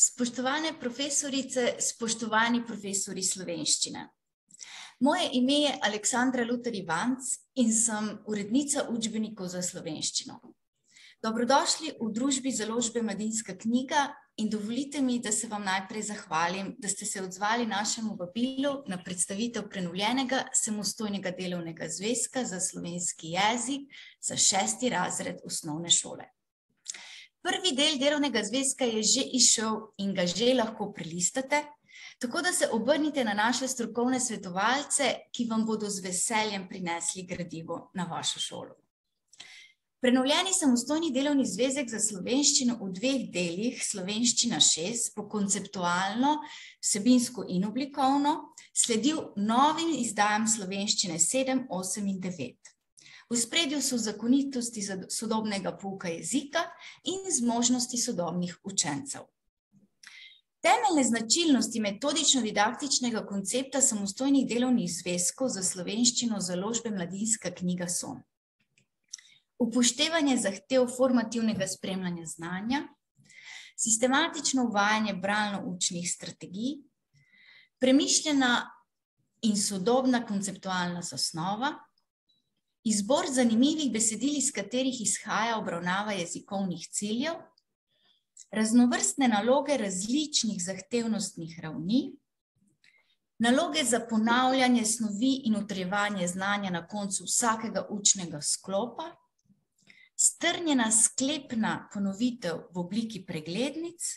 Spoštovane profesorice, spoštovani profesori slovenščine. Moje ime je Aleksandra Luter Ivanc in sem urednica učbenikov za slovenščino. Dobrodošli v družbi založbe Mladinska knjiga in dovolite mi, da se vam najprej zahvalim, da ste se odzvali našemu vabilu na predstavitev prenovljenega samostojnega delovnega zvezka za slovenski jezik za 6. razred osnovne šole. Prvi del delovnega zvezka je že izšel in ga že lahko prelistate, tako da se obrnite na naše strokovne svetovalce, ki vam bodo z veseljem prinesli gradivo na vašo šolo. Prenovljeni samostojni delovni zvezek za slovenščino v 2 delih, Slovenščina 6, bo konceptualno, vsebinsko in oblikovno, sledil novim izdajam Slovenščine 7, 8 in 9. V ospredju so zakonitosti sodobnega pouka jezika in zmožnosti sodobnih učencev. Temeljne značilnosti metodično-didaktičnega koncepta samostojnih delovnih zvezkov za slovenščino založbe Mladinska knjiga so: upoštevanje zahtev formativnega spremljanja znanja, sistematično uvajanje bralno-učnih strategij, premišljena in sodobna konceptualna zasnova, izbor zanimivih besedil, iz katerih izhaja obravnava jezikovnih ciljev, raznovrstne naloge različnih zahtevnostnih ravni, naloge za ponavljanje snovi in utrjevanje znanja na koncu vsakega učnega sklopa, strnjena sklepna ponovitev v obliki preglednic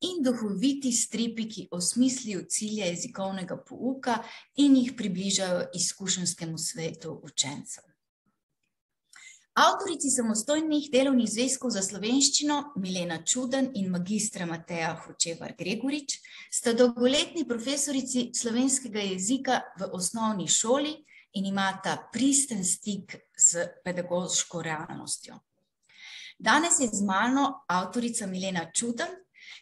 in duhoviti stripi, ki osmislijo cilje jezikovnega pouka in jih približajo izkušenjskemu svetu učencev. Avtorici samostojnih delovnih zvezkov za slovenščino Milena Čuden in magistra Mateja Hočevar Gregorič sta dolgoletni profesorici slovenskega jezika v osnovni šoli in imata pristen stik z pedagoško realnostjo. Danes je z mano avtorica Milena Čuden,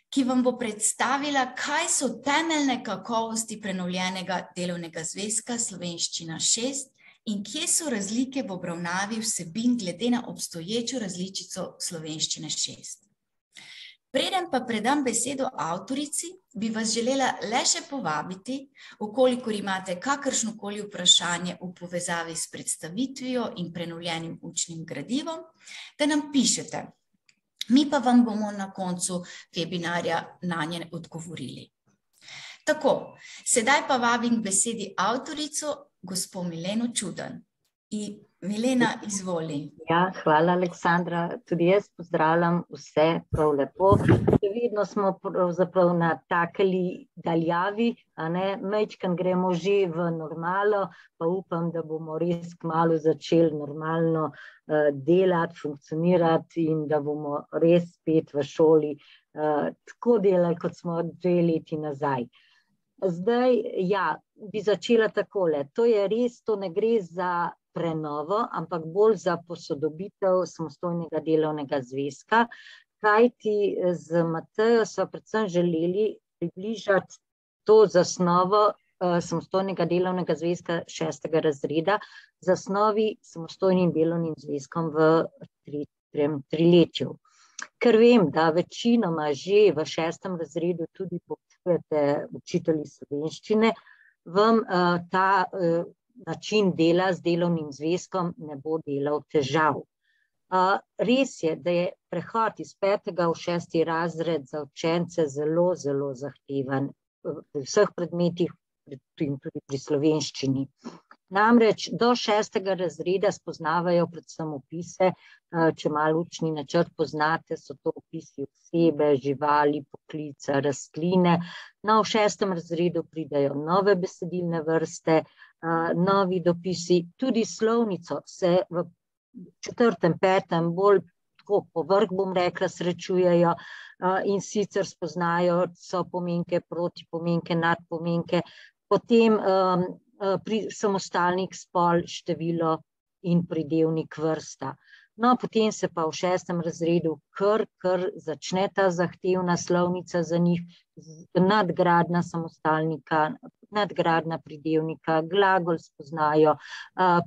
ki vam bo predstavila, kaj so temeljne kakovosti prenovljenega delovnega zvezka Slovenščina 6 in kje so razlike v obravnavi vsebin glede na obstoječo različico Slovenščine 6. Preden pa predam besedo avtorici, bi vas želela le še povabiti, vkolikor imate kakršnokoli vprašanje v povezavi s predstavitvijo in prenovljenim učnim gradivom, da nam pišete. Mi pa vam bomo na koncu webinarja nanje odgovorili. Tako, sedaj pa vabim k besedi avtorico, gospo Mileno Čuden. Milena, izvoli. Ja, hvala, Aleksandra. Tudi jaz pozdravljam vse prav lepo. Vedno smo pravzaprav na takeli daljavi, majčkeno gremo že v normalo, pa upam, da bomo res kmalu začeli normalno delati, funkcionirati in da bomo res spet v šoli tako delali, kot smo 2 leti nazaj. Zdaj, ja, bi začela takole. To je res, to ne gre za prenovo, ampak bolj za posodobitev samostojnega delovnega zvezka, kajti z Matejo so predvsem želeli približati to zasnovo samostojnega delovnega zvezka 6. razreda, zasnovi samostojnim delovnim zvezkom v 3. triletju. Ker vem, da večinoma že v 6. razredu tudi poučujete učitelji slovenščine, vam ta način dela z delovnim zvezkom ne bo delal težav. Res je, da je prehod iz 5. v 6. razred za učence zelo, zelo zahteven pri vseh predmetih in tudi pri slovenščini. Namreč do 6. razreda spoznavajo predvsem opise, če malo učni načrt poznate, so to opisi osebe, živali, poklica, rastline. No, v 6. razredu pridejo nove besedilne vrste, novi dopisi, tudi slovnico se v 4., 5. bolj tako povrh, bom rekla, srečujejo in sicer spoznajo so pomenke, protipomenke, nadpomenke, potem samostalnik, spol, število in pridevnik, vrsta. No, potem se pa v 6. razredu kar začne ta zahtevna slovnica za njih, nadgradnja samostalnika, nadgradnja pridevnika, glagol spoznajo,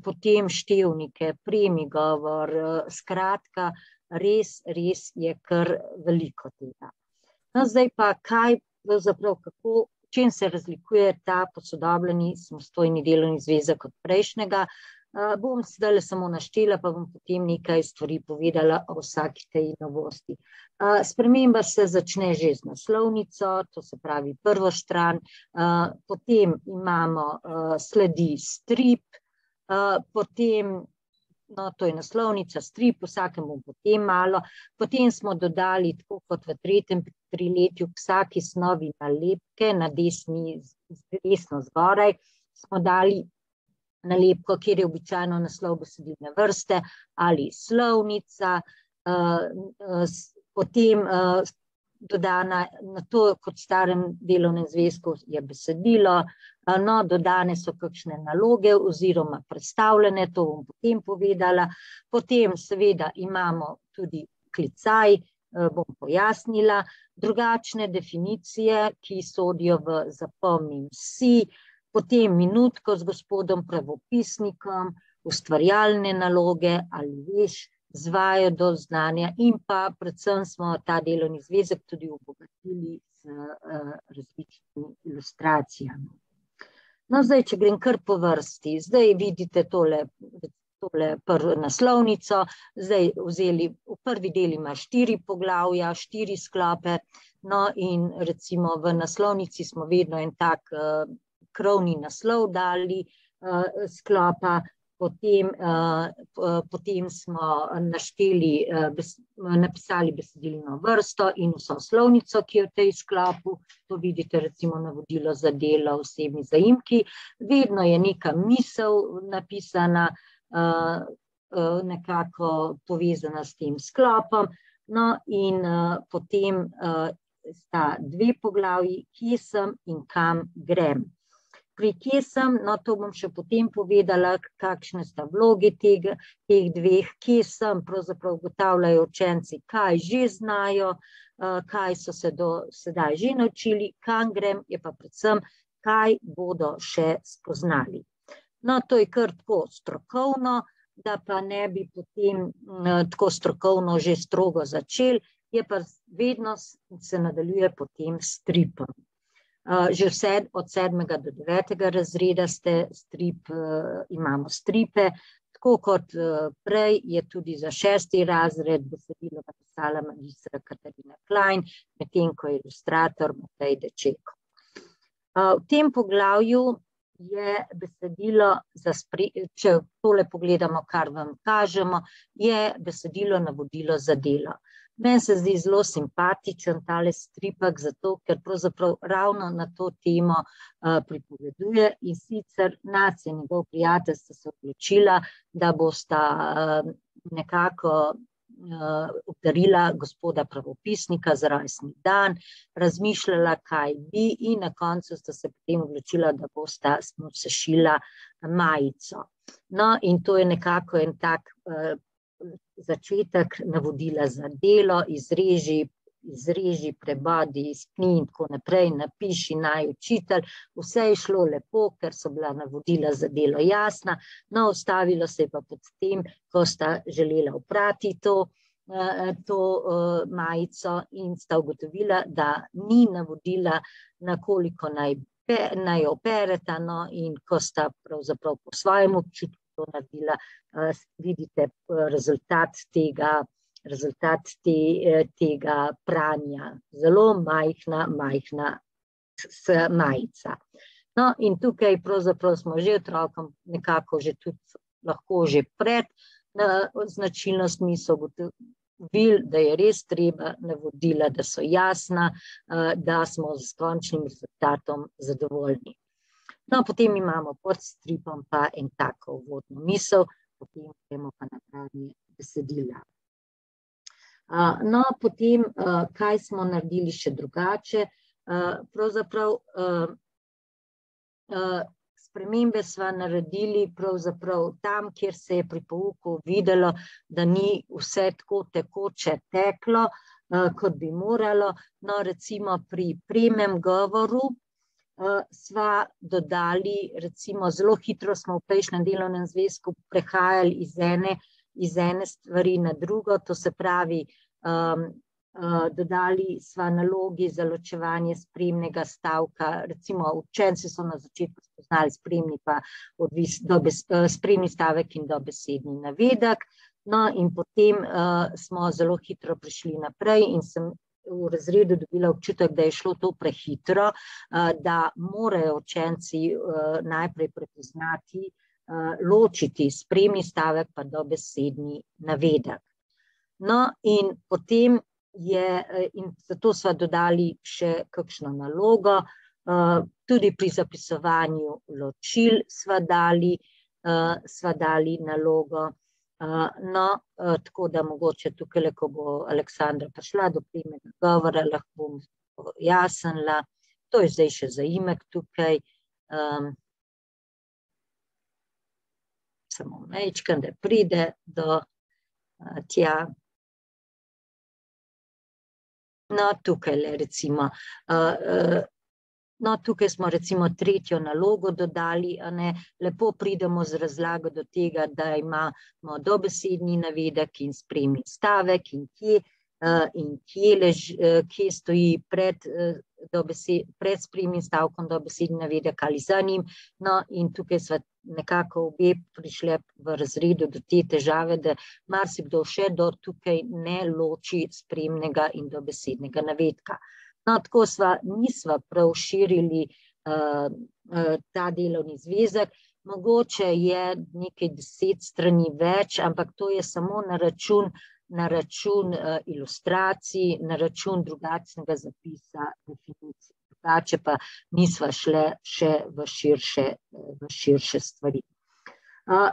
potem števnike, premigovor, skratka, res je kar veliko tega. No, zdaj pa kaj pravzaprav, kako, čem se razlikuje ta posodobljeni samostojni delovni zvezek od prejšnjega. Bom zdaj samo naštela, pa bom potem nekaj stvari povedala o vsaki tej novosti. Sprememba se začne že z naslovnico, to se pravi prvo stran, potem imamo sledi strip, potem, no, to je naslovnica, strip, vsakem bom potem malo, potem smo dodali, tako kot v tretjem triletju, k vsaki snovi nalepke, na desno zgoraj, smo dali nalepko, kjer je običajno naslov besedilne vrste ali slovnica, potem dodana na to, kot v starem delovnem zvezku je besedilo, no, dodane so kakšne naloge oziroma predstavljene, to bom potem povedala. Potem seveda imamo tudi klicaj, bom pojasnila, drugačne definicije, ki sodijo v zapomnim si, potem minutko z gospodom pravopisnikom, ustvarjalne naloge ali veš, z vajo do znanja in pa predvsem smo ta delovni zvezek tudi obogatili z različnimi ilustracijami. No, zdaj, če grem kar po vrsti, zdaj vidite tole naslovnico, zdaj vzeli, v prvi del ima 4 poglavja, 4 sklope, no in recimo v naslovnici smo vedno en tak krovni naslov dali sklopa, potem smo našteli, napisali besedilno vrsto in vso slovnico, ki je v tej sklopu, to vidite recimo navodilo za delo, osebni zaimki, vedno je neka misel napisana, nekako povezana s tem sklopom, no in potem sta 2 poglavji, kje sem in kam grem. Pri kje sem, no to bom še potem povedala, kakšne sta vloge teh 2, kje sem, pravzaprav ugotavljajo učenci, kaj že znajo, kaj so se do sedaj že naučili, kam grem, je pa predvsem, kaj bodo še spoznali. No, to je kar tako strokovno, da pa ne bi potem tako strokovno že strogo začeli, je pa vedno se nadaljuje potem s stripom. Že od 7. do 9. razreda imamo stripe, tako kot prej je tudi za 6. razred besedilo napisala magistra Katarina Klein, medtem ko je ilustrator Matej Dečeko. V tem poglavju je besedilo, če tole pogledamo, kar vam kažemo, je besedilo navodilo za delo. Meni se zdi zelo simpatičen tale stripek, zato ker pravzaprav ravno na to temo pripoveduje in sicer nas in njegov prijatelj sta se odločila, da bosta nekako obdarila gospoda pravopisnika za rojstni dan, razmišljala, kaj bi in na koncu sta se potem odločila, da bosta sešila majico. No in to je nekako en tak začetek navodila za delo, izreži, prebodi, izpni in tako naprej, napiši, naj učitelj, vse je šlo lepo, ker so bila navodila za delo jasna, no ustavilo se je pa pod tem, ko sta želela oprati to majico in sta ugotovila, da ni navodila, na koliko naj opereta, no in ko sta pravzaprav po svojem občutku naredila, vidite rezultat tega pranja, zelo majhna majica. No in tukaj pravzaprav smo že otrokom nekako že tudi lahko že pred značilnostmi so ugotovili, da je res treba navodila, da so jasna, da smo s končnim rezultatom zadovoljni. No, potem imamo pod stripom pa en tako uvodno misel, potem gremo pa na branje besedila. No, potem, kaj smo naredili še drugače? Pravzaprav spremembe sva naredili pravzaprav tam, kjer se je pri pouku videlo, da ni vse tako tekoče teklo, kot bi moralo. No, recimo pri premem govoru sva dodali, recimo zelo hitro smo v prejšnjem delovnem zvezku prehajali iz ene stvari na drugo, to se pravi dodali sva nalogi za ločevanje spremnega stavka. Recimo, učenci so na začetku spoznali spremni stavek in dobesedni navedek. No, in potem smo zelo hitro prišli naprej in sem v razredu dobila občutek, da je šlo to prehitro, da morajo učenci najprej prepoznati, ločiti spremni stavek pa dobesedni navedek. No, in potem in zato sva dodali še kakšno nalogo, tudi pri zapisovanju ločil sva dali nalogo. No, tako da mogoče tukaj, ko bo Aleksandra prišla do primernega govora, lahko bom pojasnila. To je zdaj še zaimek tukaj. Samo majčkeno, da pride do tja. No, tukaj recimo. No, tukaj smo recimo tretjo nalogo dodali, lepo pridemo z razlago do tega, da imamo dobesedni navedek in spremni stavek in kje stoji pred spremnim stavkom dobesedni navedek ali za njim. No, in tukaj sva nekako obe prišli v razredu do te težave, da marsikdo še do tukaj ne loči spremnega in dobesednega navedka. No, tako nisva prav širili ta delovni zvezek. Mogoče je nekaj 10 strani več, ampak to je samo na račun ilustracij, na račun drugačnega zapisa definicij. Drugače pa nisva šle še v širše stvari.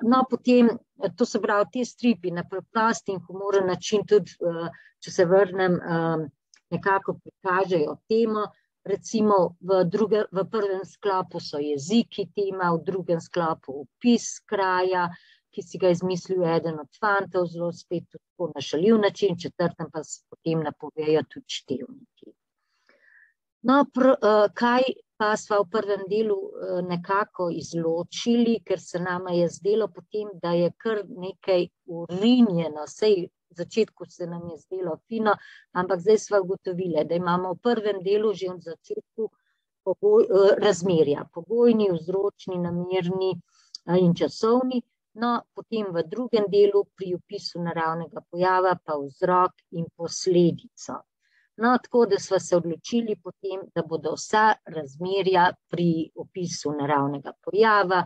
No, potem, to se pravi, te stripi na preprost in humoren način tudi, če se vrnem, nekako prikažejo temo. Recimo v prvem sklopu so jeziki tema, v drugem sklopu opis kraja, ki si ga izmislil eden od fantov, zelo spet tako na šaljiv način, četrtem pa se potem napovejo tudi števniki. No, kaj pa sva v prvem delu nekako izločili, ker se nama je zdelo potem, da je kar nekaj urinjeno, sej v začetku se nam je zdelo fino, ampak zdaj sva ugotovili, da imamo v prvem delu že v začetku razmerja, pogojni, vzročni, namerni in časovni, no, potem v drugem delu pri opisu naravnega pojava pa vzrok in posledico. No, tako da sva se odločili potem, da bodo vsa razmerja pri opisu naravnega pojava,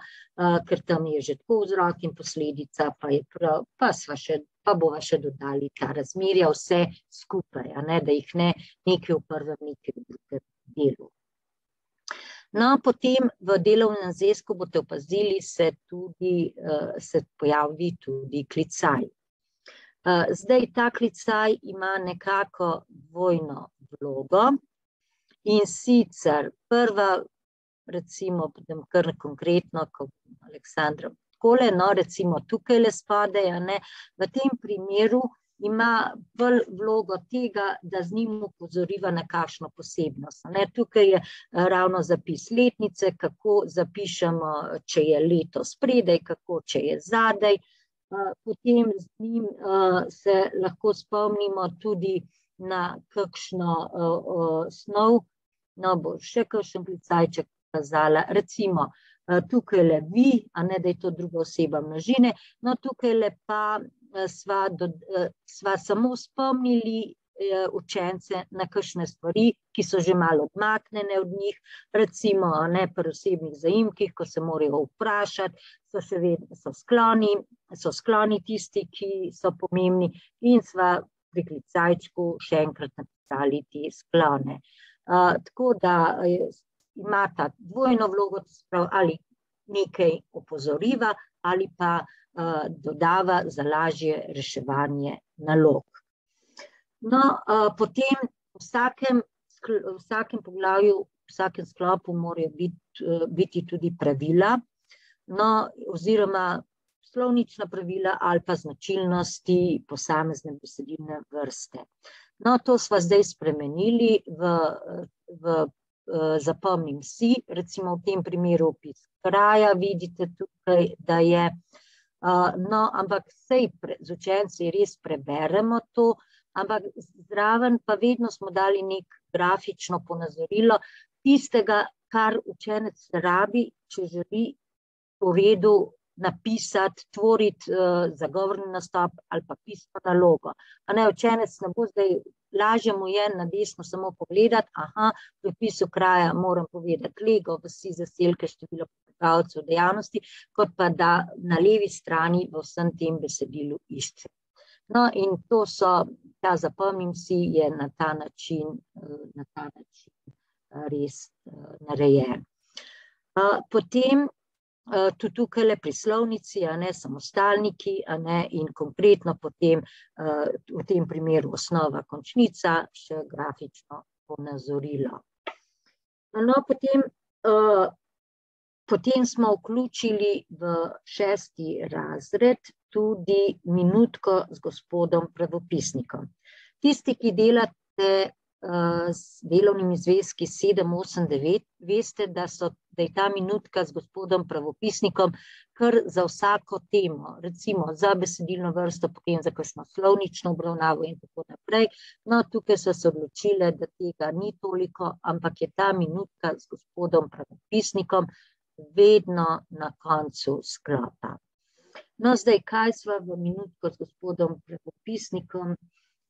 ker tam je že tako vzrok in posledica, pa bova še dodali ta razmerja vse skupaj, da jih ne nekaj v prvem, nekaj v drugem delu. No, potem v delovnem zvezku boste opazili, se pojavi tudi klicaj. Zdaj ta klicaj ima nekako dvojno vlogo in sicer prva, recimo, potem kar konkretno, ko Aleksandra takole, no, recimo tukaj spodaj, v tem primeru ima bolj vlogo tega, da z njim upozoriva na kakšno posebnost. Tukaj je ravno zapis letnice, kako zapišemo, če je leto spredaj, kako, če je zadaj. Potem z njim se lahko spomnimo tudi na kakšno snov, no, bo še kakšen klicajček kazala, recimo tukaj le vi, da je to druga oseba množine, no tukaj pa sva samo spomnili učence na kakšne stvari, ki so že malo odmaknjene od njih, recimo pri osebnih zaimkih, ko se morajo vprašati, so skloni tisti, ki so pomembni, in sva pri klicajčku še enkrat napisali te sklone. Tako da imata dvojno vlogo, ali nekaj opozoriva ali pa dodava za lažje reševanje nalog. No, potem v vsakem poglavju, v vsakem sklopu morajo biti tudi pravila, no, oziroma slovnična pravila ali pa značilnosti posamezne besedilne vrste. No, to sva zdaj spremenili v zapomnim si, recimo v tem primeru opis kraja, vidite tukaj, da je, no, ampak sej z učenci res preberemo to, ampak zraven pa vedno smo dali nek grafično ponazorilo tistega, kar učenec rabi, če želi po redu napisati, tvoriti zagovorni nastop ali pa pisno nalogo. A ne, učenec ne bo zdaj, lažje mu je na desno samo pogledati, pri opisu kraja moram povedati lego, vsi, zaselke, število prebivalcev, dejavnosti, kot pa da na levi strani v vsem tem besedilu išče. No, in to so, ta zapomnim si, je na ta način res narejen. Potem tudi tukaj pri slovnici, samostalniki, in konkretno potem v tem primeru osnova, končnica, še grafično ponazorilo. No, potem smo vključili v 6. razred tudi minutko z gospodom pravopisnikom. Tisti, ki delate s delovnimi zvezki 7, 8, 9, veste, da je ta minutka z gospodom pravopisnikom kar za vsako temo, recimo za besedilno vrsto, potem za kakšno slovnično obravnavo in tako naprej. No, tukaj so se odločile, da tega ni toliko, ampak je ta minutka z gospodom pravopisnikom vedno na koncu sklopa. No, zdaj, kaj sva v minutko z gospodom pravopisnikom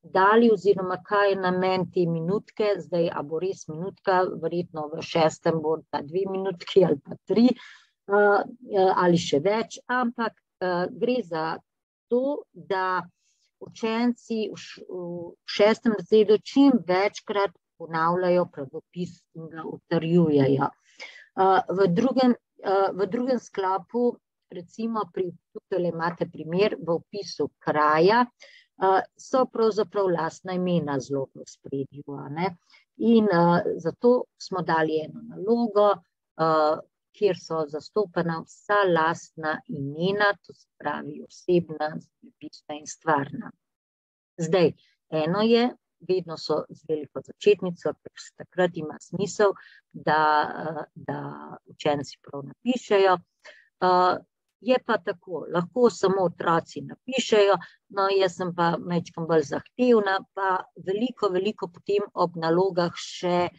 dali, oziroma kaj je namen te minutke, zdaj, a bo res minutka, verjetno v 6. bo ta 2 minutki ali pa 3 ali še več, ampak gre za to, da učenci v 6. razredu čim večkrat ponavljajo pravopis in ga utrjujejo. V drugem sklopu, recimo tukaj imate primer v opisu kraja, so pravzaprav lastna imena zelo v ospredju, in zato smo dali eno nalogo, kjer so zastopana vsa lastna imena, to se pravi osebna, zemljepisna in stvarna. Zdaj, eno je, vedno so z veliko začetnico, ker takrat ima smisel, da učenci prav napišejo. Je pa tako, lahko samo otroci napišejo, no, jaz sem pa majčkeno bolj zahtevna, pa veliko potem ob nalogah še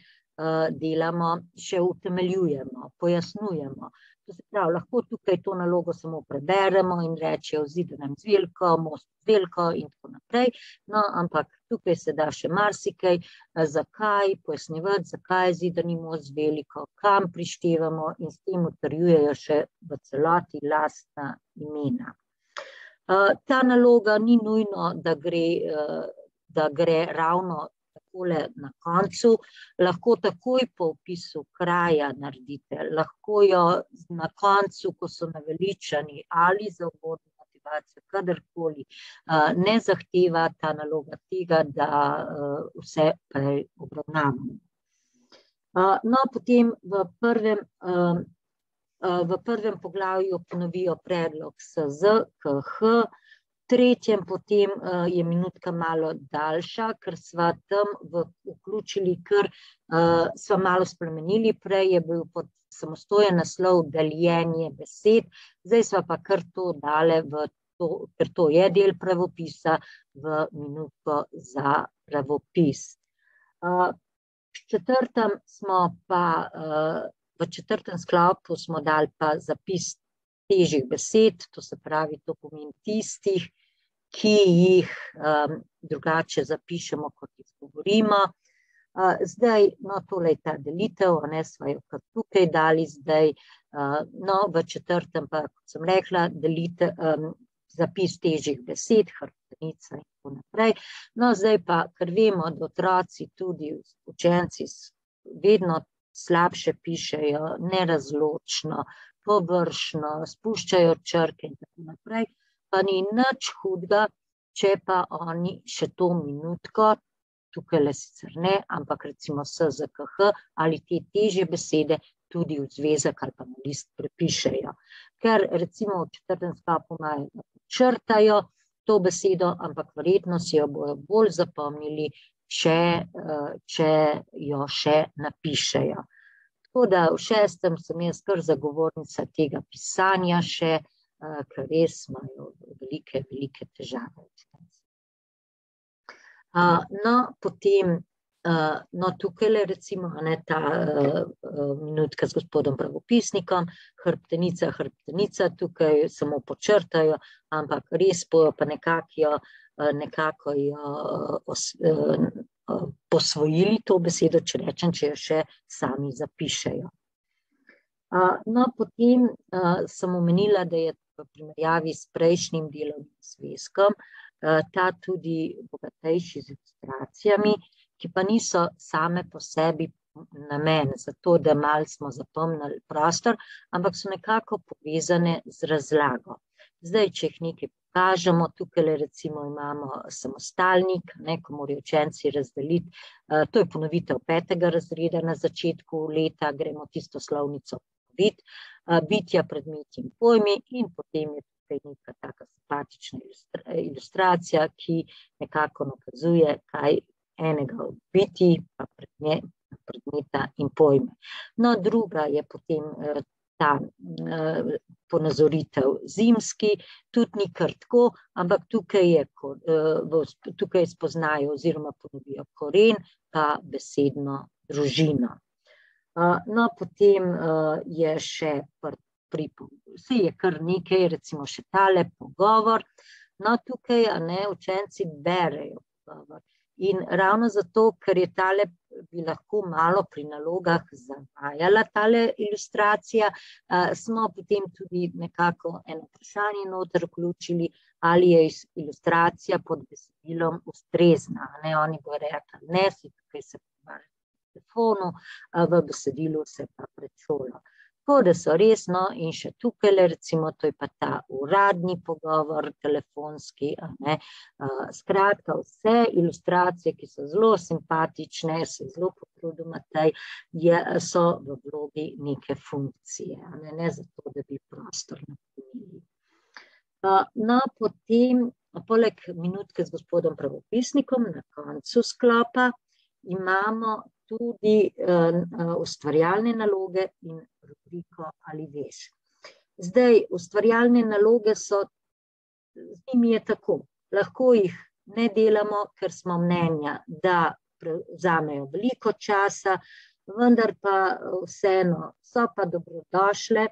delamo, še utemeljujemo, pojasnjujemo. To se pravi, lahko tukaj to nalogo samo preberemo in rečejo Zidanem z veliko, most z veliko in tako naprej, no, ampak tukaj se da še marsikaj, zakaj, pojasnjevati, zakaj je Zidani most z veliko, kam prištevamo in s tem utrjujejo še v celoti lastna imena. Ta naloga ni nujno, da gre ravno takole na koncu, lahko takoj po opisu kraja naredite, lahko jo na koncu, ko so naveličani ali za uvodno motivacijo, kadarkoli, ne zahteva ta naloga tega, da vse prej obravnavamo. No, potem v prvem poglavju ponovijo predlog SZ, KH, tretjem potem je minutka malo daljša, ker sva tam vključili, ker sva malo spremenili, prej je bil pod samostojen naslov deljenje besed, zdaj sva pa kar to dale, ker to je del pravopisa, v minutko za pravopis. V 4. sklopu smo dali pa zapis težjih besed, to se pravi, to pomeni tistih, ki jih drugače zapišemo, kot jih govorimo. Zdaj, no, tole je ta delitev, sva jo kar tukaj dali zdaj, no, v 4. pa, kot sem rekla, zapis težjih besed, hrbtenica in tako naprej. No, zdaj pa, ker vemo, da otroci, tudi učenci, vedno slabše pišejo, nerazločno, površno, spuščajo črke in tako naprej, pa ni nič hudega, če pa oni še to minutko, tukaj le sicer ne, ampak recimo SZKH ali te težje besede tudi v zvezek ali pa na list prepišejo. Ker recimo v 4. sklopu imajo, da črtajo to besedo, ampak verjetno si jo bojo bolj zapomnili, če jo še napišejo. Tako da v 6. sem jaz kar zagovornica tega pisanja še, ker res imajo velike težave. No, potem, no, tukaj recimo, ta minutka z gospodom pravopisnikom, hrbtenica, tukaj samo počrtajo, ampak res bojo pa nekako jo posvojili to besedo, če rečem, če jo še sami zapišejo. No, potem sem omenila, da je v primerjavi s prejšnjim delovnim zvezkom ta tudi bogatejši z ilustracijami, ki pa niso same po sebi namen, zato da malo smo zapomnili prostor, ampak so nekako povezane z razlago. Zdaj, če jih nekaj pokažemo, tukaj recimo imamo samostalnik, ko morajo učenci razdeliti, to je ponovitev 5. razreda na začetku leta, gremo tisto slovnico ponoviti, bitja, predmeti in pojmi, in potem je tukaj neka taka simpatična ilustracija, ki nekako nakazuje, kaj enega od bitij, pa predmeta in pojme. No, druga je potem ta ponazoritev zimski, tudi ni kar tako, ampak tukaj spoznajo oziroma ponovijo koren, pa besedno družino. No, potem je še vse je kar nekaj, recimo še tale pogovor. No, tukaj učenci berejo pogovor. In ravno zato, ker je tale bi lahko malo pri nalogah zavajala tale ilustracija, smo potem tudi nekako eno vprašanje noter vključili, ali je ilustracija pod besedilom ustrezna. Oni bodo rekli, ne, si tukaj se pogovarjati v telefonu, v besedilu se pa pred šolo. Tako da so resno in še tukaj, recimo, to je pa ta uradni pogovor, telefonski, skratka, vse ilustracije, ki so zelo simpatične, se zelo potrudil Matej, so v vlogi neke funkcije, ne zato, da bi prostor napolnili. No, potem, poleg minutke z gospodom pravopisnikom, na koncu sklopa, imamo tudi ustvarjalne naloge in rubriko Ali veš. Zdaj, ustvarjalne naloge so, z njimi je tako, lahko jih ne delamo, ker smo mnenja, da vzamejo veliko časa, vendar pa vseeno so pa dobrodošle,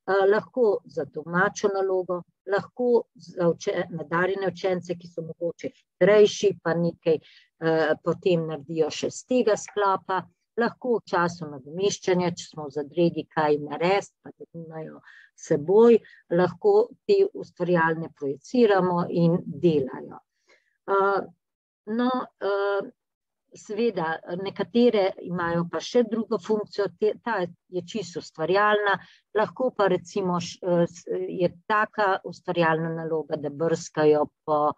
lahko za domačo nalogo, lahko za nadarjene učence, ki so mogoče hitrejši, pa nekaj potem naredijo še z tega sklopa, lahko v času nadomeščanja, če smo v zadregi kaj narediti, pa da nimajo seboj, lahko te ustvarjalne projiciramo in delajo. No, seveda, nekatere imajo pa še drugo funkcijo, ta je čisto ustvarjalna, lahko pa recimo je taka ustvarjalna naloga, da brskajo po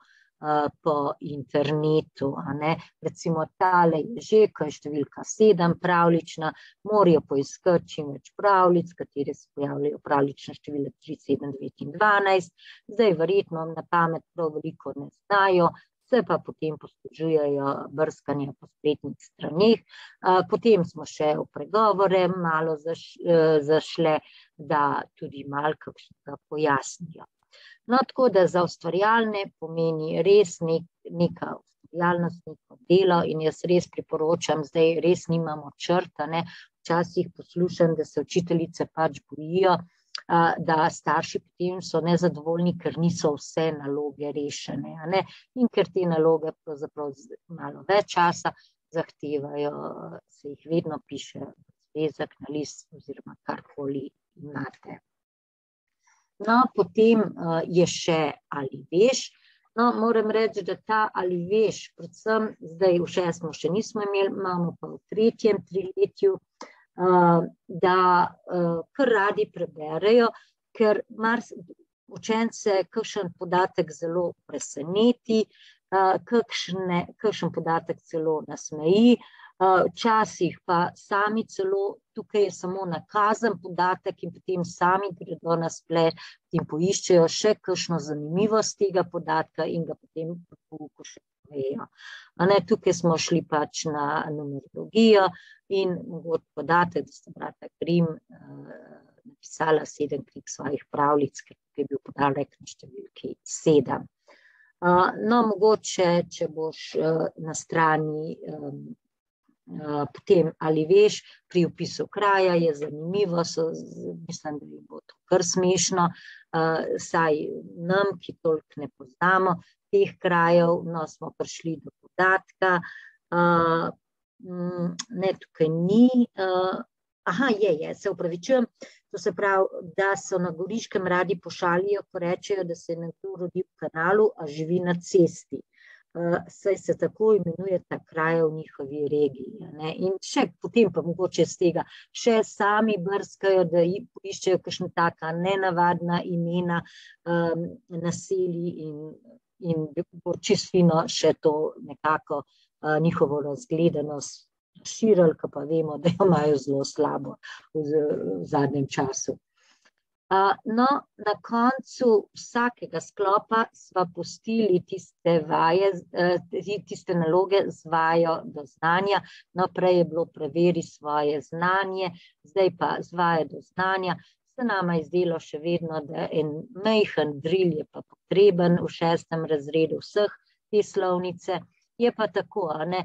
internetu, recimo tale je že, ko je številka 7 pravlična, morajo poiskati čim več pravlic, katere se pojavljajo pravlična števila 3, 7, 9 in 12, zdaj verjetno na pamet prav veliko ne znajo, se pa potem poslužujejo brskanja po spletnih straneh. Potem smo še v pregovore malo zašle, da tudi malo kakšnega pojasnijo. No, tako da za ustvarjalne pomeni res neka ustvarjalnost, neko delo in jaz res priporočam, zdaj res nimamo črta, včasih poslušam, da se učiteljice pač bojijo, da starši potem so nezadovoljni, ker niso vse naloge rešene, in ker te naloge pravzaprav malo več časa zahtevajo, se jih vedno piše zvezek na list oziroma karkoli imate. No, potem je še Ali veš. No, moram reči, da ta Ali veš, predvsem zdaj v 6. še nismo imeli, imamo pa v 3. triletju, da kar radi preberejo, ker učence kakšen podatek zelo preseneti, kakšen podatek celo nasmeji, včasih pa sami celo, tukaj je samo nakazan podatek in potem sami gredo na splet in poiščejo še kakšno zanimivost tega podatka in ga potem po pouku še povejo. Tukaj smo šli pač na numerologijo in mogoče podatek, da sta brata Grimm napisala 7 knjig svojih pravljic, ker je bil podatek na številki 7. No, mogoče, če boš na strani potem ali veš, pri opisu kraja je zanimivo, mislim, da jim bo to kar smešno, saj nam, ki toliko ne poznamo teh krajev, no, smo prišli do podatka, ne, tukaj ni, se upravičujem, to se pravi, da so na Goriškem radi pošalijo, ko rečejo, da se je nekdo rodil v kanalu, a živi na cesti. Saj se tako imenuje ta kraj v njihovi regiji. Ne? In še potem pa mogoče z tega še sami brskajo, da poiščejo kakšna taka nenavadna imena naselij in bo čisto fino še to nekako njihovo razgledanost širili, ko pa vemo, da jo imajo zelo slabo v zadnjem času. No, na koncu vsakega sklopa sva pustili tiste vaje, tiste naloge z vajo do znanja. No, prej je bilo preveri svoje znanje, zdaj pa z vaje do znanja. Se nama je zdelo še vedno, da en majhen drill je pa potreben v 6. razredu vseh te slovnice. Je pa tako, ne?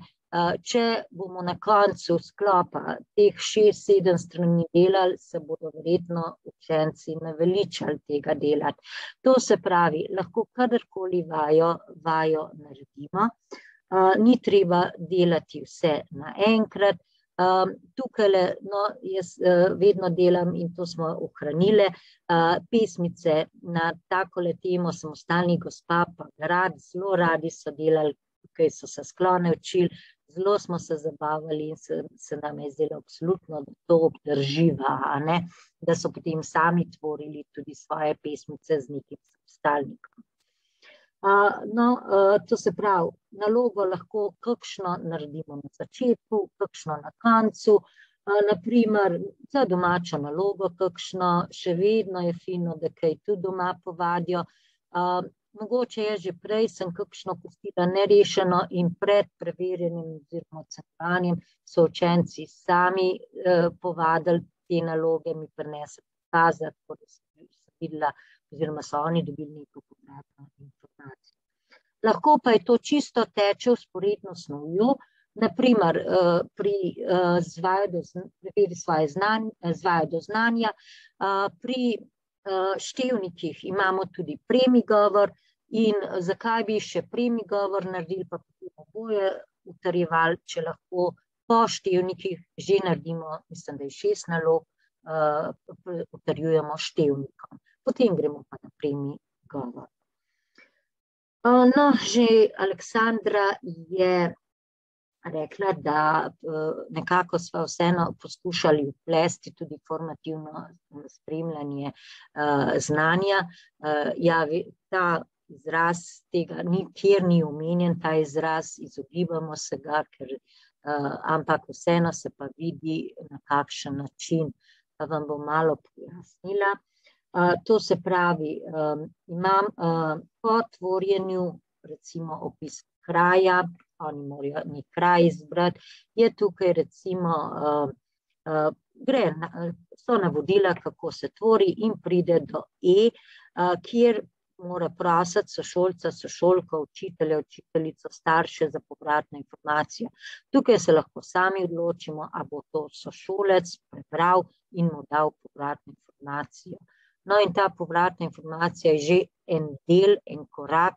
Če bomo na koncu sklopa teh 6-7 strani delali, se bodo verjetno učenci naveličali tega delati. To se pravi, lahko kadarkoli vajo naredimo, ni treba delati vse naenkrat. Tukaj, no, jaz vedno delam in to smo ohranile, pesmice na takole temo Samostalni gospa pa grad, zelo radi so delali, tukaj so se sklone učili, zelo smo se zabavali in se nam je zdelo absolutno, da to obdrživa, ne? Da so potem sami tvorili tudi svoje pesmice z nekim samostalnikom. No, to se pravi, nalogo lahko kakšno naredimo na začetku, kakšno na koncu, naprimer za domačo nalogo kakšno, še vedno je fino, da kaj tudi doma povadijo. Mogoče je že prej, sem kakšno pustila nerešeno in pred preverjanjem oziroma ocenjevanjem so učenci sami povadili te naloge, mi prinesli pokazati, tako da sem videla, oziroma so oni dobili neko povratno informacijo. Lahko pa je to čisto teče vzporedno s snovjo, naprimer pri preveri svoje vaje do znanja, pri števnikih imamo tudi premigovor in zakaj bi še premigovor naredili, pa potem oboje utrjevali, če lahko po števnikih že naredimo, mislim, da je 6 nalog, utrjujemo števnikom. Potem gremo pa na premigovor. No, že Aleksandra je rekla, da nekako sva vseeno poskušali vplesti tudi formativno spremljanje znanja. Ta izraz tega nikjer ni omenjen, ta izraz izogibamo se ga, ampak vseeno se pa vidi, na kakšen način, pa vam bom malo pojasnila. To se pravi, imam po tvorjenju recimo opis kraja, oni morajo nek kraj izbrati, je tukaj recimo, so navodila, kako se tvori in pride do kjer mora prositi sošolca, sošolko, učitelja, učiteljico, starše za povratno informacijo. Tukaj se lahko sami odločimo, a bo to sošolec prebral in mu dal povratno informacijo. No, in ta povratna informacija je že en del, en korak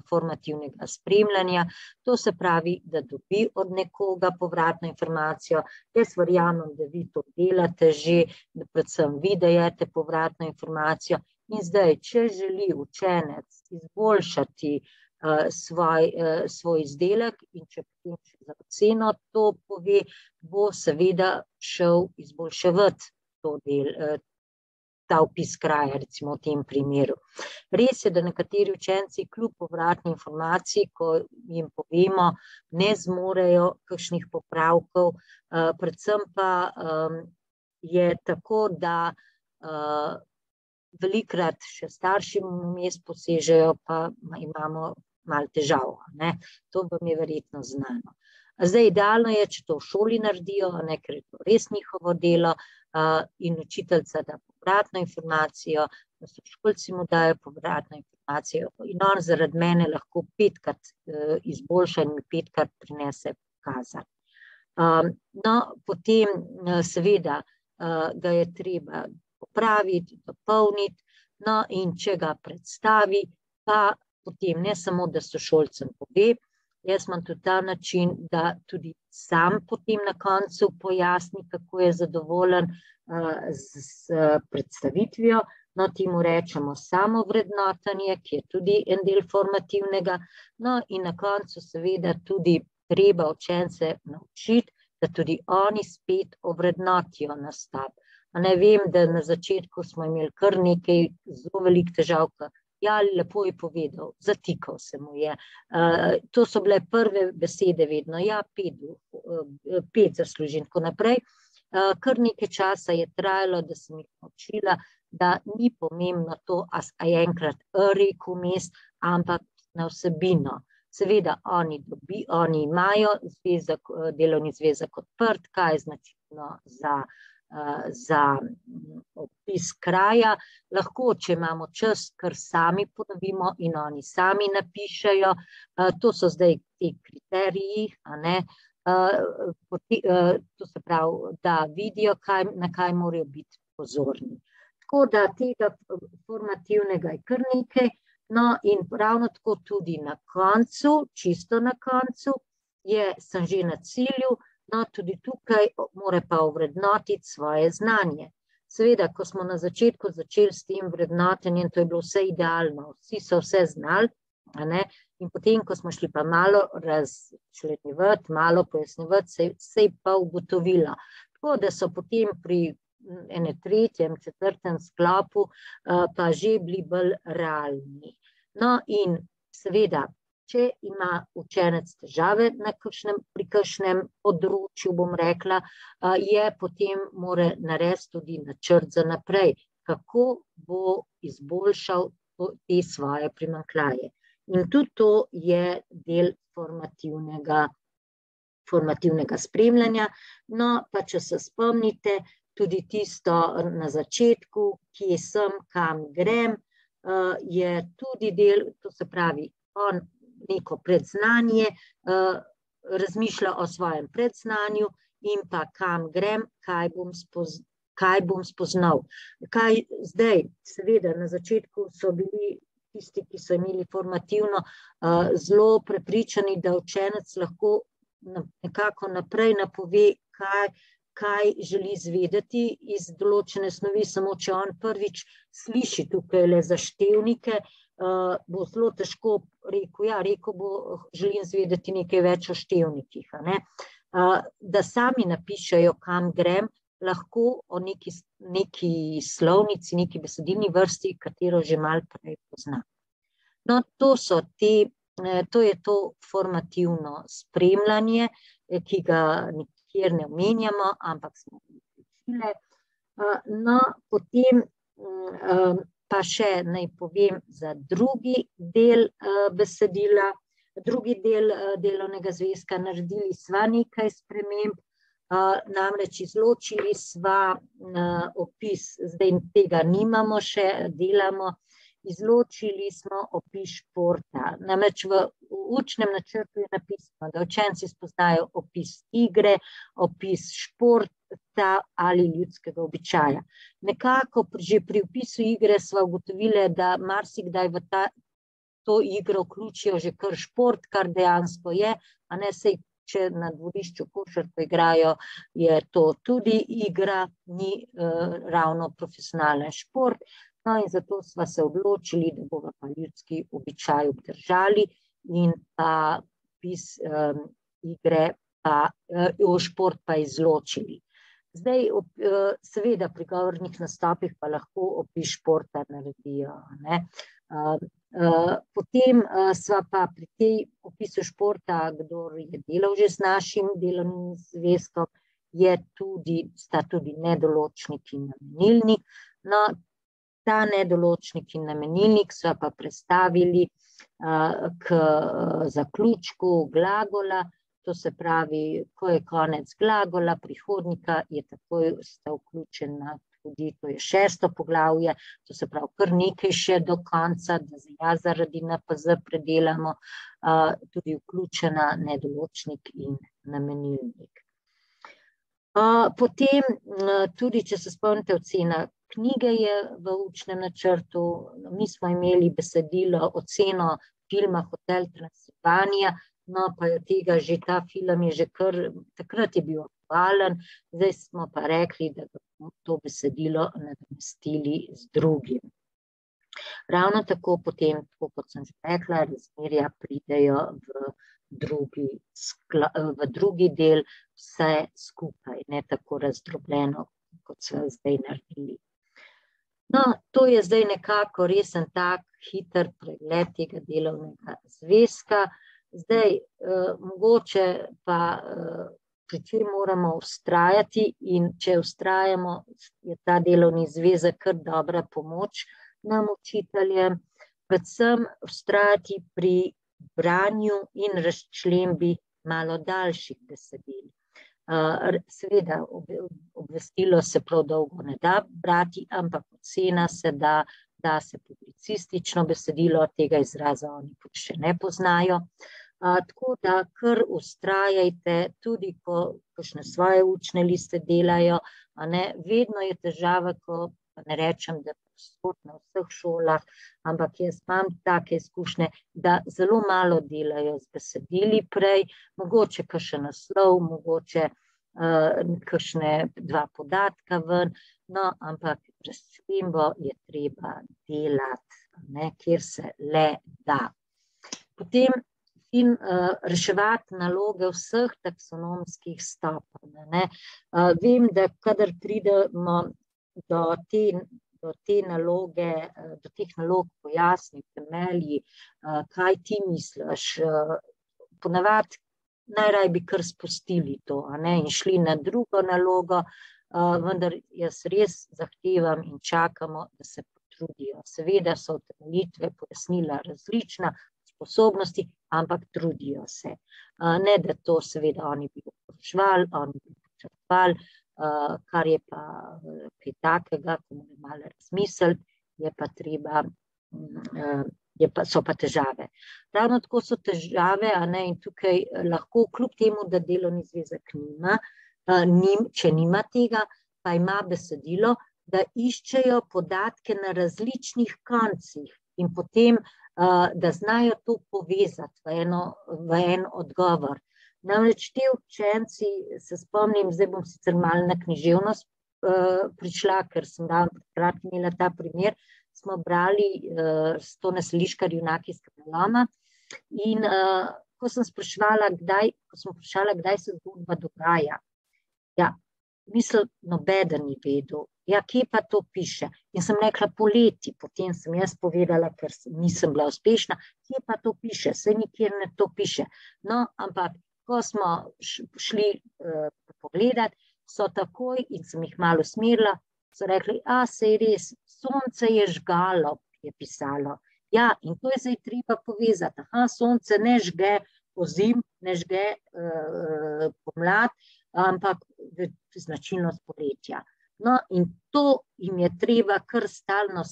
formativnega spremljanja. To se pravi, da dobi od nekoga povratno informacijo. Jaz verjamem, da vi to delate že, da predvsem vi dajete povratno informacijo. In zdaj, če želi učenec izboljšati svoj izdelek in če potem za oceno to pove, bo seveda šel izboljševati ta opis kraja, recimo v tem primeru. Res je, da nekateri učenci kljub povratni informaciji, ko jim povemo, ne zmorejo kakšnih popravkov, predvsem pa je tako, da velikokrat še starši vmes posežejo, pa imamo malo težav, ne? To vam je verjetno znano. Zdaj, idealno je, če to v šoli naredijo, ne, ker je to res njihovo delo in učiteljica da povratno informacijo, da sošolci mu dajo povratno informacijo in on zaradi mene lahko 5-krat izboljša in 5-krat prinese kazan. No, potem seveda ga je treba popraviti, dopolniti, no in če ga predstavi, pa potem ne samo, da sošolcem pove, jaz imam tudi ta način, da tudi sam potem na koncu pojasni, kako je zadovoljen s predstavitvijo, no temu rečemo samovrednotenje, ki je tudi en del formativnega, no in na koncu seveda tudi treba učence naučiti, da tudi oni spet ovrednotijo nastop. Ne vem, da na začetku smo imeli kar nekaj zelo velikih težav, ja, lepo je povedal, zatikal se mu je. To so bile prve besede vedno, ja, 5 zaslužim, tako naprej. Kar nekaj časa je trajalo, da sem jih naučila, da ni pomembno to, a je enkrat rekel vmes, ampak na vsebino. Seveda oni imajo delovni zvezek odprt, kaj je značilno za opis kraja. Lahko, če imamo čas, kar sami ponovimo in oni sami napišejo. To so zdaj ti kriteriji, to se pravi, da vidijo, na kaj morajo biti pozorni. Tako da tega formativnega je kar nekaj, no in ravno tako tudi na koncu, čisto na koncu, sem že na cilju, no, tudi tukaj mora pa ovrednotiti svoje znanje. Seveda, ko smo na začetku začeli s tem vrednotenjem, to je bilo vse idealno, vsi so vse znali, in potem, ko smo šli pa malo razčlenjevati, malo pojasnjevati, se je pa ugotovilo. Tako da so potem pri ene 3., 4. sklopu pa že bili bolj realni. No in seveda, če ima učenec težave pri kakšnem področju, bom rekla, potem mora narediti tudi načrt za naprej, kako bo izboljšal te svoje primanjkljaje. In tudi to je del formativnega spremljanja. No, pa če se spomnite, tudi tisto na začetku, kje sem, kam grem, je tudi del, to se pravi, on neko predznanje, razmišlja o svojem predznanju in pa kam grem, kaj bom spoznal. Kaj zdaj, seveda, na začetku so bili tisti, ki so imeli formativno, zelo prepričani, da učenec lahko nekako naprej napove, kaj želi izvedeti iz določene snovi, samo če on prvič sliši tukaj le zaštevnike, bo zelo težko rekel bo, želim izvedeti nekaj več o števnikih. Da sami napišejo, kam grem, lahko o neki slovnici, neki besedilni vrsti, katero že malo prej pozna. No, to je to formativno spremljanje, ki ga kjer ne omenjamo, ampak smo vključile. No, potem pa še naj povem za drugi del besedila, drugi del delovnega zvezka, naredili sva nekaj sprememb, namreč izločili sva opis, zdaj tega nimamo še, delamo, izločili smo opis športa. Namreč v učnem načrtu je napisano, da učenci spoznajo opis igre, opis športa ali ljudskega običaja. Nekako že pri opisu igre sva ugotovili, da marsikdaj v to igro vključijo že kar šport, kar dejansko je, a ne sej, če na dvorišču košarko igrajo, je to tudi igra, ni ravno profesionalen šport. No in zato sva se odločili, da bova pa ljudski običaj obdržali in pa opis igre, šport pa izločili. Zdaj, seveda pri govornih nastopih pa lahko opis športa naredijo. Potem sva pa pri tej opisu športa, kdor je delal že z našim delovnim zvezkom, sta tudi nedoločnik in namenilnik. No, ta nedoločnik in namenilnik sva pa prestavili k zaključku glagola, to se pravi, ko je konec glagola, prihodnika, je takoj sta vključena tudi, to je 6. poglavje, to se pravi kar nekaj še do konca, da zaradi NPZ predelamo, tudi vključena nedoločnik in namenilnik. Potem tudi, če se spomnite, ocena knjige je v učnem načrtu, mi smo imeli besedilo, oceno filma Hotel Transilvanija, no pa je tega že, ta film je že kar, takrat je bil aktualen, zdaj smo pa rekli, da bomo to besedilo nadomestili z drugim. Ravno tako potem, tako kot sem že rekla, razmerja pridejo v drugi del vse skupaj, ne tako razdrobljeno, kot so zdaj naredili. No, to je zdaj nekako resen tak hiter pregled tega delovnega zvezka. Zdaj, mogoče pa pri čem moramo vztrajati in če vztrajamo, je ta delovni zvezek kar dobra pomoč nam učiteljem, predvsem vztrajati pri branju in razčlembi malo daljših besedil. Seveda, obvestilo se prav dolgo ne da brati, ampak ocena se da se publicistično besedilo, tega izraza oni še ne poznajo. Tako da kar vztrajajte, tudi ko kakšne svoje učne liste delajo, vedno je težava, ko pa ne rečem, da na vseh šolah, ampak jaz imam take izkušnje, da zelo malo delajo z besedili prej, mogoče kakšen naslov, mogoče kakšne 2 podatka ven, no, ampak razčlembo je treba delati, kjer se le da. Potem reševati naloge vseh taksonomskih stopenj. Vem, da kadar pridemo do teh nalog pojasni, temelji, kaj ti misliš. Ponavadi najraje bi kar spustili to, in šli na drugo nalogo, vendar jaz res zahtevam in čakamo, da se potrudijo. Seveda so utemeljitve, pojasnila različna, sposobnosti, ampak trudijo se. Ne, da to seveda oni bi upoštevali, oni bi počrpali, kar je pa kaj takega, ko moramo malo razmisliti, je pa treba, so pa težave. Ravno tako so težave, in tukaj lahko, kljub temu, da delovni zvezek nima, če nima tega, pa ima besedilo, da iščejo podatke na različnih koncih in potem, da znajo to povezati v en odgovor. Namreč te učenci, se spomnim, zdaj bom sicer malo na književnost prišla, ker sem takrat imela ta primer, smo brali Sto nasliškar junaki iz kamenoloma in ko sem spraševala, kdaj se zgodba dogaja, mislim, nobeden ni vedel, kje pa to piše. In sem rekla poleti, potem sem jaz povedala, ker nisem bila uspešna, kje pa to piše, saj nikjer ne to piše. No, ampak ko smo šli pogledati, so takoj, in sem jih malo usmerila, so rekli, saj res, sonce je žgalo, je pisalo. Ja, in to je zdaj treba povezati. Sonce ne žge pozim, ne žge pomlad, ampak značilnost poletja. No, in to jim je treba kar stalno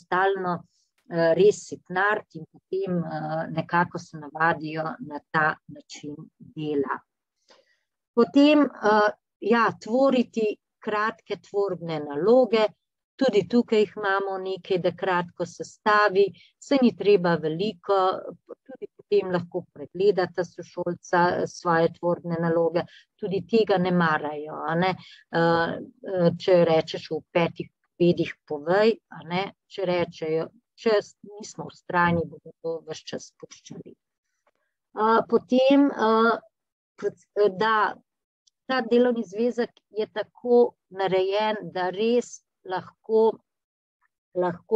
res sitnariti in potem nekako se navadijo na ta način dela. Potem, tvoriti kratke tvorbne naloge, tudi tukaj jih imamo nekaj, da kratko sestavi, se ni treba veliko, tudi potem lahko pregledata sošolca svoje tvorbne naloge, tudi tega ne marajo, če rečeš v 5 povedih povej, če rečejo, če nismo vztrajni, bodo to ves čas puščali. Potem, da ta delovni zvezek je tako narejen, da res lahko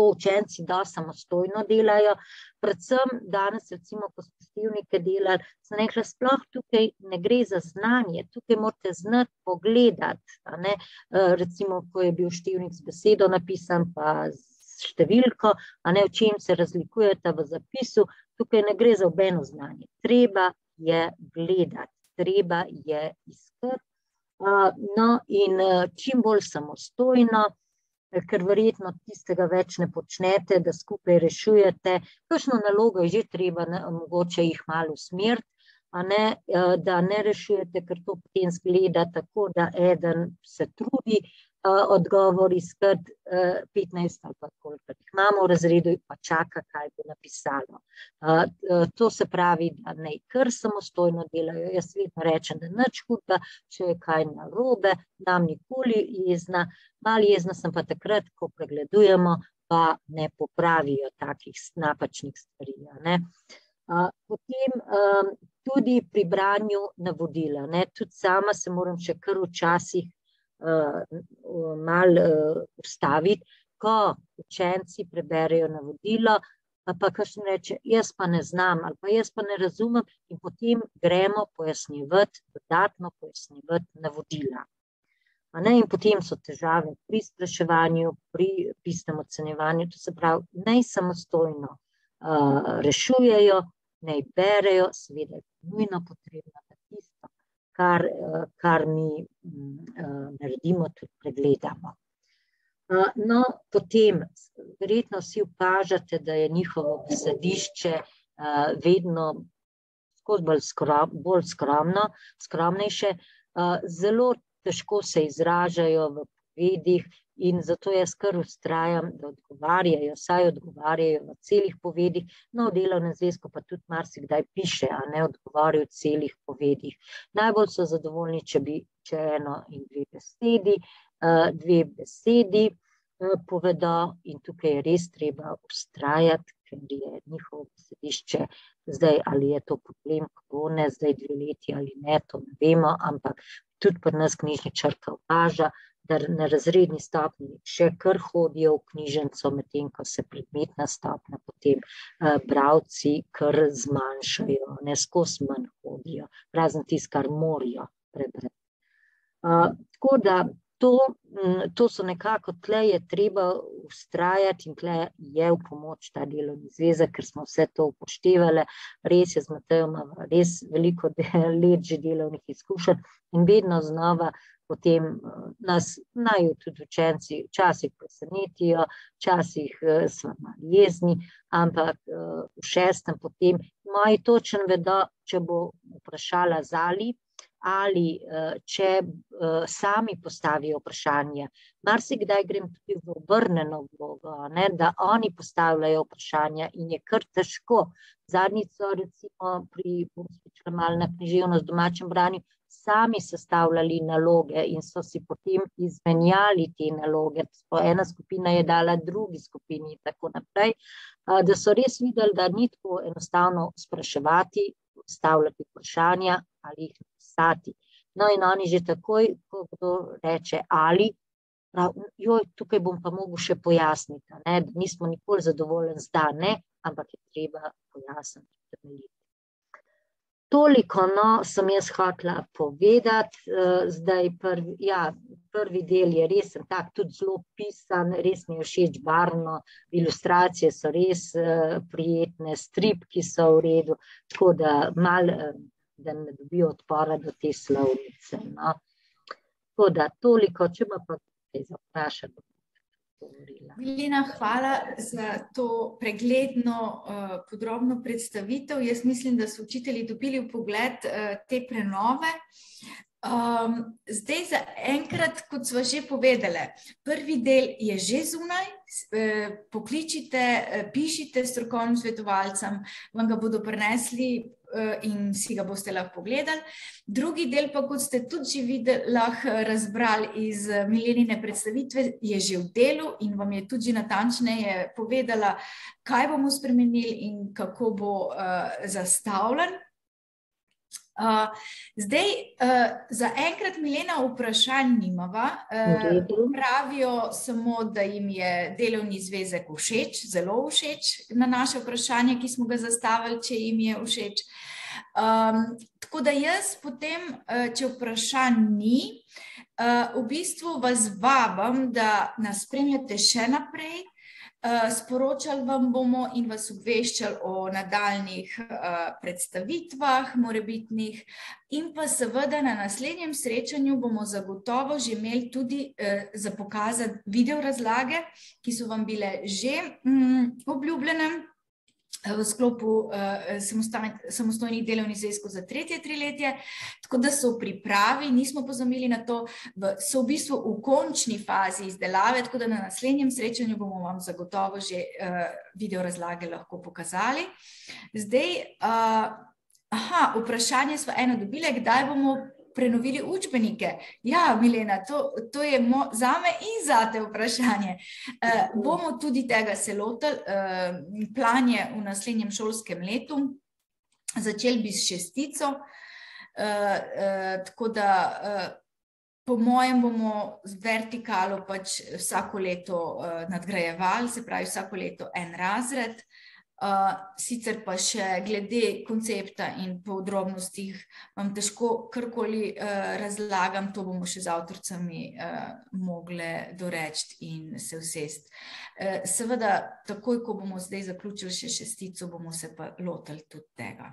učenci dosti samostojno delajo, predvsem danes, recimo, ko smo števnike delali, sem rekla, sploh tukaj ne gre za znanje, tukaj morate znati pogledati, recimo, ko je bil števnik z besedo napisan, pa z številko, v čem se razlikujeta v zapisu, tukaj ne gre za nobeno znanje, treba je gledati, treba je iskati, in čim bolj samostojno, ker verjetno tistega več ne počnete, da skupaj rešujete. Kakšno nalogo je že treba, mogoče jih malo usmeriti, da ne rešujete, ker to potem zgleda tako, da eden se trudi odgovor iskati 15 ali pa koliko imamo v razredu, pa čaka, kaj bo napisano. To se pravi, da naj kar samostojno delajo. Jaz vedno rečem, da nič hudega, če je kaj narobe, nam nikoli jezna. Malo jezna sem pa takrat, ko pregledujemo, pa ne popravijo takih napačnih stvari. Potem tudi pri branju navodila. Tudi sama se moram še kar včasih malo ustaviti, ko učenci preberejo navodilo, pa kakšen reče, jaz pa ne znam ali pa jaz pa ne razumem, in potem gremo pojasnjevati, dodatno pojasnjevati navodila. In potem so težave pri spraševanju, pri pisnem ocenjevanju, to se pravi, naj samostojno rešujejo, naj berejo, seveda je nujno potrebno, da tisto, kar mi naredimo, tudi pregledamo. Potem, verjetno vsi opažate, da je njihovo besedišče vedno bolj skromnejše, zelo težko se izražajo v povedih in zato jaz kar vztrajam, da vsaj odgovarjajo v celih povedih, v delovnem zvezku pa tudi marsikdaj piše, odgovarjajo v celih povedih. Najbolj so zadovoljni, če eno in dve besedi povedo, in tukaj je res treba vztrajati, ker je njihovo besedišče zdaj, ali je to problem korone, zdaj 2 leti ali ne, to ne vemo, ampak tudi pri nas knjižničarka opaža, da na razredni stopnji še kar hodijo v knjižnico, medtem ko se predmetna stopnja potem bralci kar zmanjšajo, skozi manj hodijo, razen tisto, kar morajo prebrati. Tako da to so nekako, tle je treba vztrajati in tle je v pomoč ta delovni zvezek, ker smo vse to upoštevali. Res je, z Matejem res veliko let že delovnih izkušenj in vedno znova potem nas znajo tudi učenci včasih presenetijo, včasih smo malo jezni, ampak v 6. potem moji točno vedo, če bo vprašala Zali, ali če sami postavijo vprašanje. Marsikdaj grem tudi v obrnjeno vlogo, da oni postavljajo vprašanja in je kar težko. Zadnjič so recimo bom spečela malo na književnost v domačem branju, sami sestavljali naloge in so si potem izmenjali te naloge. Ena skupina je dala drugi skupini in tako naprej, da so res videli, da ni tako enostavno spraševati, stavljati vprašanja ali jih napisati. In oni že takoj, ko kdo reče ali, tukaj bom pa mogel še pojasniti, da nismo nikoli zadovoljni z da, ampak je treba pojasniti, temeljiti. Toliko sem jaz hotela povedati, zdaj prvi del je res tak, tudi zelo pisan, res mi je všeč barvno, ilustracije so res prijetne, stripki so v redu, tako da malo, da ne dobijo odpora do te slovnice. Tako da toliko, če me pa kaj vprašati. Milena, hvala za to pregledno, podrobno predstavitev. Jaz mislim, da so učitelji dobili vpogled te prenove. Zdaj za enkrat, kot sva že povedali, prvi del je že zunaj, pokličite, pišite strokovnim svetovalcem, vam ga bodo prinesli in si ga boste lahko pogledali. Drugi del pa, kot ste tudi že lahko razbrali iz Milenine predstavitve, je že v delu in vam je tudi natančneje povedala, kaj bomo spremenili in kako bo zastavljen. Zdaj, za enkrat Milena vprašanj nimava, pravijo samo, da jim je delovni zvezek všeč, zelo všeč na naše vprašanje, ki smo ga zastavili, če jim je všeč. Tako da jaz potem, če vprašanj ni, v bistvu vas vabim, da nas spremljate še naprej. Sporočali vam bomo in vas obveščali o nadaljnjih predstavitvah, morebitnih, in pa seveda na naslednjem srečanju bomo zagotovo že imeli tudi za pokazati video razlage, ki so vam bile že obljubljene v sklopu samostojnih delovnih zvezkov za 3. triletje, tako da so v pripravi, nismo pozabili na to, so v bistvu v končni fazi izdelave, tako da na naslednjem srečanju bomo vam zagotovo že video razlage lahko pokazali. Zdaj, vprašanje smo eno dobile, kdaj bomo prenovili učbenike. Ja, Milena, to je zame in zate vprašanje. Bomo tudi tega se lotili, plan je v naslednjem šolskem letu, začeli bi s 6, tako da po mojem bomo z vertikalo pač vsako leto nadgrajevali, se pravi vsako leto en razred. Sicer pa še glede koncepta in podrobnostih vam težko karkoli razlagam, to bomo še z avtoricami mogle doreči in se usesti. Seveda, takoj, ko bomo zdaj zaključili še 6, bomo se pa lotili tudi tega.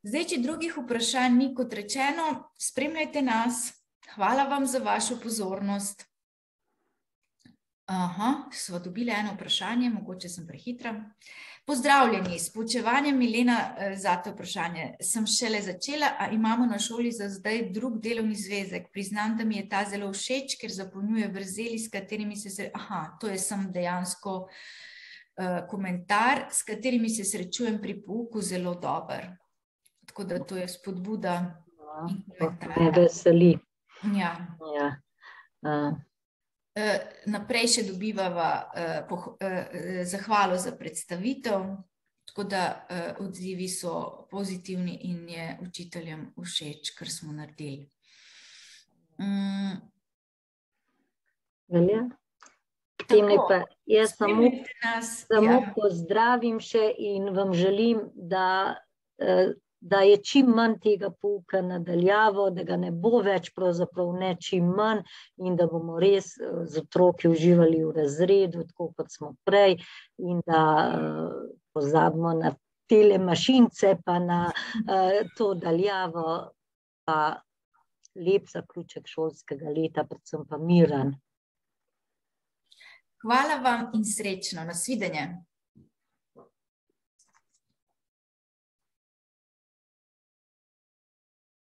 Zdaj, če drugih vprašanj ni, kot rečeno, spremljajte nas. Hvala vam za vašo pozornost. Sva dobili eno vprašanje, mogoče sem prehitra. Pozdravljeni, s poučevanjem, Milena, zate vprašanje. Sem šele začela, a imamo na šoli za zdaj drug delovni zvezek. Priznam, da mi je ta zelo všeč, ker zapolnjuje vrzeli, s katerimi se... to je sem dejansko komentar, s katerimi se srečujem pri pouku, zelo dober. Tako da to je spodbuda in komentar. Me veseli. Ja. Naprej še dobivava zahvalo za predstavitev, tako da odzivi so pozitivni in je učiteljem všeč, kar smo naredili. Velja? Potem pa jaz samo pozdravim še in vam želim, da je čim manj tega pouka nadaljavo, da ga ne bo več, pravzaprav ne čim manj, in da bomo res z otroki uživali v razredu, tako kot smo prej, in da pozabimo na tele mašince, pa na to daljavo, pa lep zaključek šolskega leta, predvsem pa miren. Hvala vam in srečno, nasvidenje.